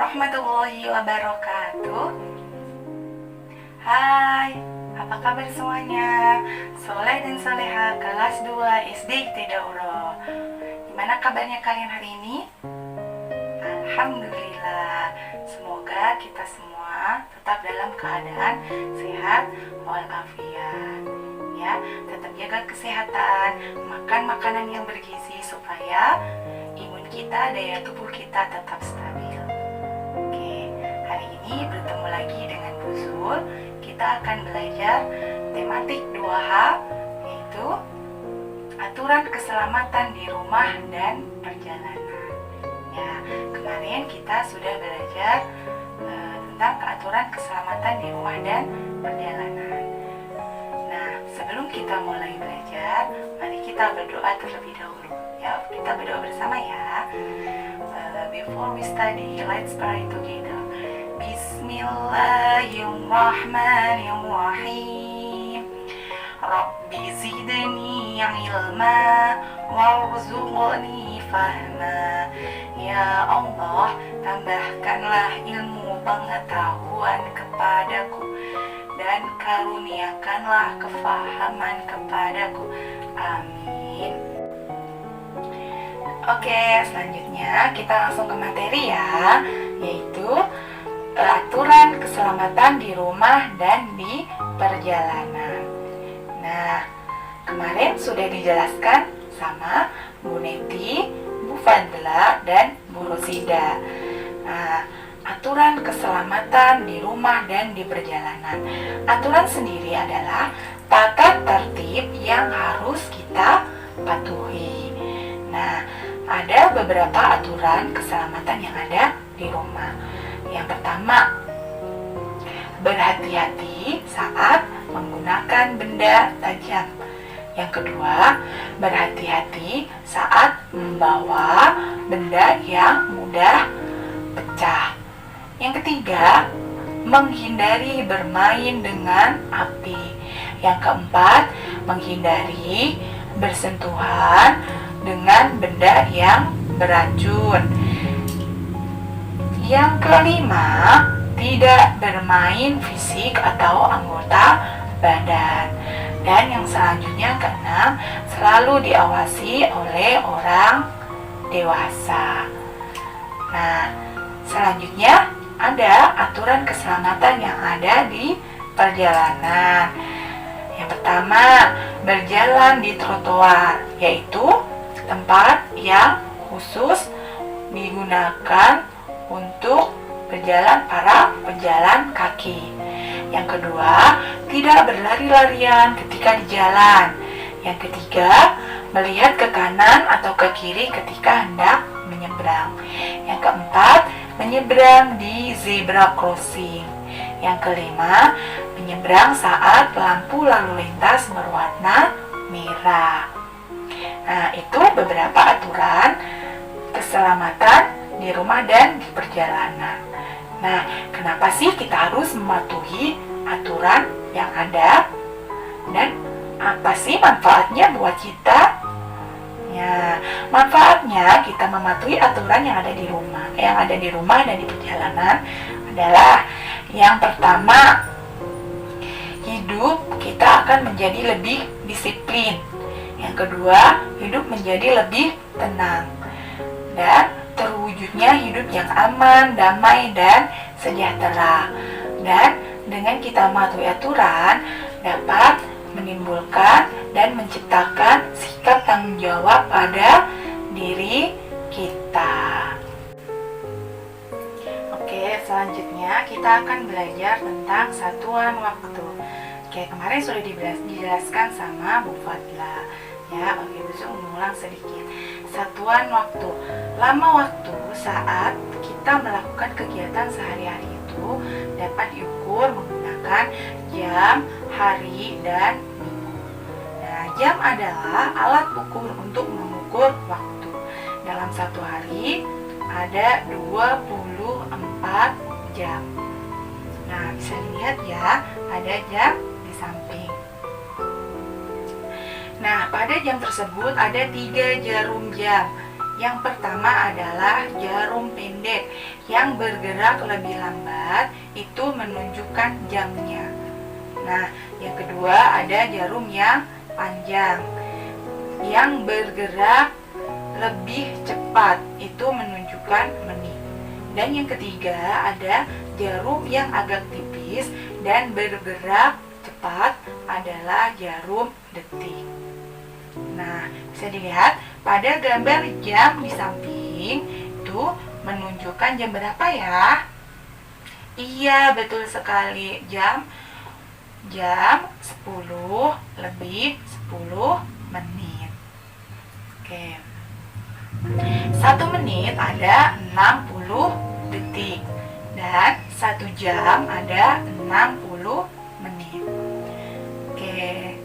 warahmatullahi wabarakatuh. Hai, apa kabar semuanya? Soleh dan Soleha kelas 2 SD Dauro. Gimana kabarnya kalian hari ini? Alhamdulillah. Semoga kita semua tetap dalam keadaan sehat walafiat. Ya, tetap jaga kesehatan, makan makanan yang bergizi supaya imun kita, daya tubuh kita tetap stabil. Oke, hari ini bertemu lagi dengan Bu Zul. Kita akan belajar tematik 2H, yaitu aturan keselamatan di rumah dan perjalanan. Ya, kemarin kita sudah belajar tentang aturan keselamatan di rumah dan perjalanan. Nah, sebelum kita mulai belajar, mari kita berdoa terlebih dahulu. Ya, kita berdoa bersama ya. Before we study, let's pray together. Bismillahirrahmanirrahim. Rabbi zidni ilma warzuqni fahma. Ya Allah, tambahkanlah ilmu pengetahuan kepadaku dan karuniakanlah kefahaman kepadaku. Amin. Oke, selanjutnya kita langsung ke materi ya, yaitu aturan keselamatan di rumah dan di perjalanan. Nah, kemarin sudah dijelaskan sama Bu Neti, Bu Fadla, dan Bu Rosida. Nah, aturan keselamatan di rumah dan di perjalanan. Aturan sendiri adalah tata tertib yang harus kita patuhi. Nah, ada beberapa aturan keselamatan yang ada di rumah. Yang pertama, berhati-hati saat menggunakan benda tajam. Yang kedua, berhati-hati saat membawa benda yang mudah pecah. Yang ketiga, menghindari bermain dengan api. Yang keempat, menghindari bersentuhan dengan benda yang beracun. Yang kelima, tidak bermain fisik atau anggota badan. Dan yang selanjutnya, keenam, selalu diawasi oleh orang dewasa. Nah, selanjutnya ada aturan keselamatan yang ada di perjalanan. Yang pertama, berjalan di trotoar, yaitu tempat yang khusus digunakan untuk berjalan para pejalan kaki. Yang kedua, tidak berlari-larian ketika di jalan. Yang ketiga, melihat ke kanan atau ke kiri ketika hendak menyeberang. Yang keempat, menyeberang di zebra crossing. Yang kelima, menyeberang saat lampu lalu lintas berwarna merah. Nah, itu beberapa aturan keselamatan di rumah dan di perjalanan. Nah, kenapa sih kita harus mematuhi aturan yang ada? Dan apa sih manfaatnya buat kita? Ya, manfaatnya kita mematuhi aturan yang ada di rumah. Yang ada di rumah dan di perjalanan adalah yang pertama, hidup kita akan menjadi lebih disiplin. Yang kedua, hidup menjadi lebih tenang. Dan terwujudnya hidup yang aman, damai, dan sejahtera. Dan dengan kita mematuhi aturan, dapat menimbulkan dan menciptakan sikap tanggung jawab pada diri kita. Oke, selanjutnya kita akan belajar tentang satuan waktu. Oke, kemarin sudah dijelaskan sama Bu Fadla. Ya, oke, bisa mengulang sedikit. Satuan waktu. Lama waktu saat kita melakukan kegiatan sehari-hari itu dapat diukur menggunakan jam, hari, dan minggu. Nah, jam adalah alat ukur untuk mengukur waktu. Dalam satu hari ada 24 jam. Nah, bisa dilihat ya, ada jam di samping. Nah, pada jam tersebut ada 3 jarum jam. Yang pertama adalah jarum pendek. yang bergerak lebih lambat itu menunjukkan jamnya. Nah, yang kedua ada jarum yang panjang yang bergerak lebih cepat itu menunjukkan menit. Dan yang ketiga ada jarum yang agak tipis dan bergerak cepat adalah jarum detik. Nah, bisa dilihat pada gambar jam di samping itu menunjukkan jam berapa ya? Iya, betul sekali. Jam 10 lebih 10 menit. Oke. 1 menit ada 60 detik dan 1 jam ada 60 menit. Oke,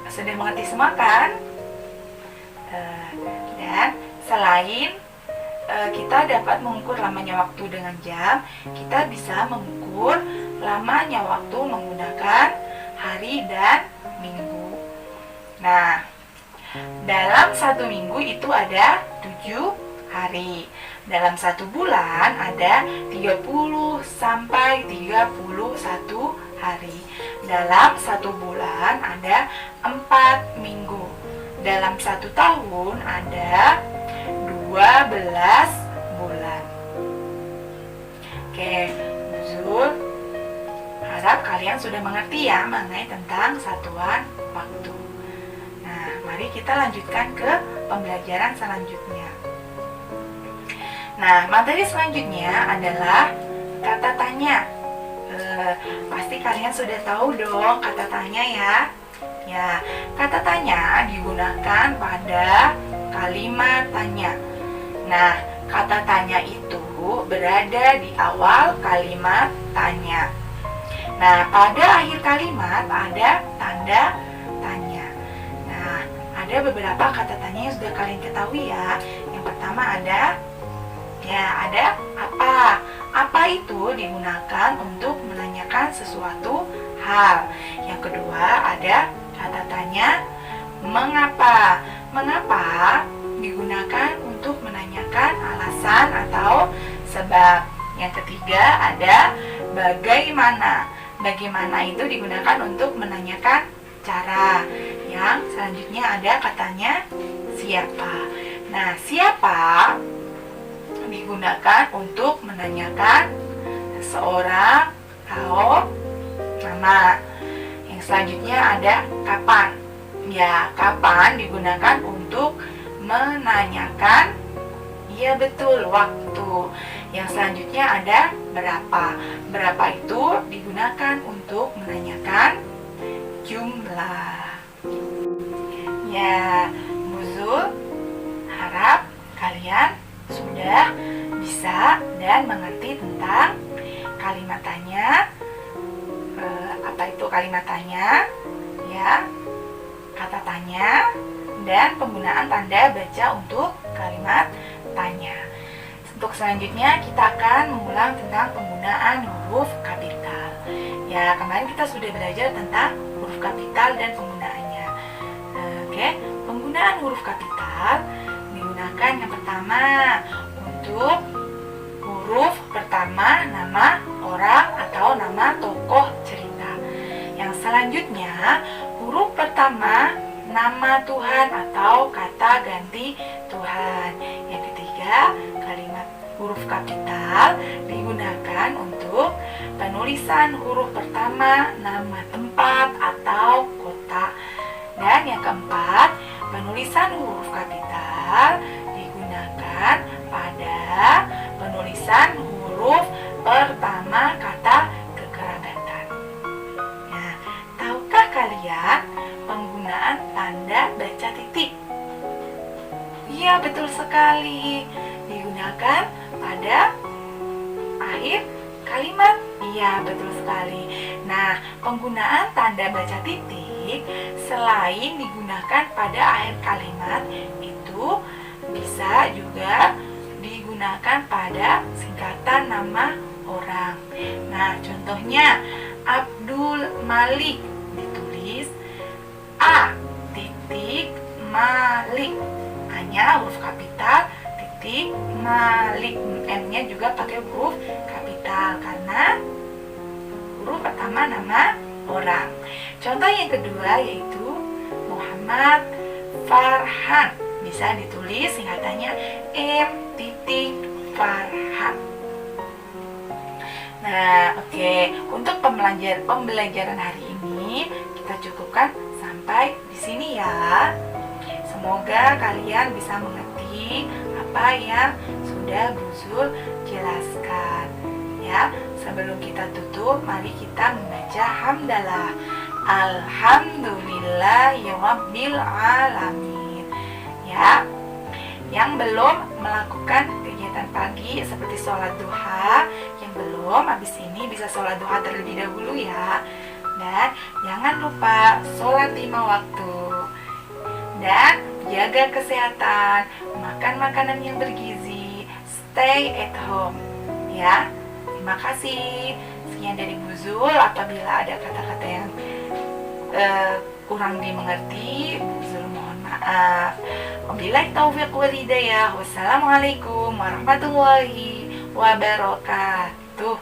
sudah mengerti semua kan? Dan selain kita dapat mengukur lamanya waktu dengan jam, kita bisa mengukur lamanya waktu menggunakan hari dan minggu. Nah, dalam 1 minggu itu ada 7 hari. Dalam 1 bulan ada 30 sampai 31 hari. Dalam 1 bulan ada 4 minggu. Dalam 1 tahun ada 12 bulan. Oke, Zul, harap kalian sudah mengerti ya mengenai tentang satuan waktu. Nah, mari kita lanjutkan ke pembelajaran selanjutnya. Nah, materi selanjutnya adalah kata tanya. Pasti kalian sudah tahu dong kata tanya ya. Ya, kata tanya digunakan pada kalimat tanya. Nah, kata tanya itu berada di awal kalimat tanya. Nah, pada akhir kalimat ada tanda tanya. Nah, ada beberapa kata tanya yang sudah kalian ketahui ya. Yang pertama ada apa. Apa itu digunakan untuk menanyakan sesuatu hal. Yang kedua ada kata tanya mengapa. Mengapa digunakan untuk menanyakan alasan atau sebab. Yang ketiga ada bagaimana. Bagaimana itu digunakan untuk menanyakan cara. Yang selanjutnya ada katanya siapa. Nah, siapa digunakan untuk menanyakan seseorang atau nama. Yang selanjutnya ada kapan. Ya, kapan digunakan untuk menanyakan, iya betul, waktu. Yang selanjutnya ada berapa. Berapa itu digunakan untuk menanyakan jumlah. Ya, Buzul harap kalian sudah bisa dan mengerti tentang kalimat tanya. Apa itu kalimat tanya? Ya, kata tanya dan penggunaan tanda baca untuk kalimat tanya. Untuk selanjutnya kita akan mengulang tentang penggunaan huruf kapital. Ya, kemarin kita sudah belajar tentang huruf kapital dan penggunaannya. Oke, penggunaan huruf kapital digunakan yang pertama untuk huruf pertama nama orang atau nama tokoh cerita. Yang selanjutnya huruf pertama nama Tuhan atau kata ganti Tuhan. Yang ketiga, kalimat huruf kapital digunakan untuk penulisan huruf pertama nama tempat atau kota. Dan yang keempat, penulisan huruf kapital digunakan pada penulisan huruf pertama kata kekerabatan. Nah, tahukah kalian penggunaan tanda baca titik? Iya, betul sekali. Digunakan pada akhir kalimat. Iya, betul sekali. Nah, penggunaan tanda baca titik selain digunakan pada akhir kalimat itu bisa juga digunakan pada singkatan nama orang. Nah, contohnya Abdul Malik ditulis A titik Malik, hanya huruf kapital titik, Malik. M-nya juga pakai huruf kapital karena huruf pertama nama orang. Contoh yang kedua yaitu Muhammad Farhan. Bisa ditulis singkatannya M titik Farhan. Nah, oke. Untuk pembelajaran hari ini kita cukupkan sampai di sini ya. Semoga kalian bisa mengerti apa yang sudah Bu Zul jelaskan. Ya, sebelum kita tutup, mari kita membaca hamdalah. Alhamdulillahirabbil alamin. Ya, yang belum melakukan kegiatan pagi seperti sholat duha, yang belum, habis ini bisa sholat duha terlebih dahulu ya. Dan jangan lupa sholat 5 waktu. Dan jaga kesehatan, makan makanan yang bergizi, stay at home. Ya, terima kasih. Sekian dari Bu Zul. Apabila ada kata-kata yang kurang dimengerti, Bu Zul mohon maaf. Wabillahi taufiq wal hidayah. Wassalamualaikum warahmatullahi wabarakatuh.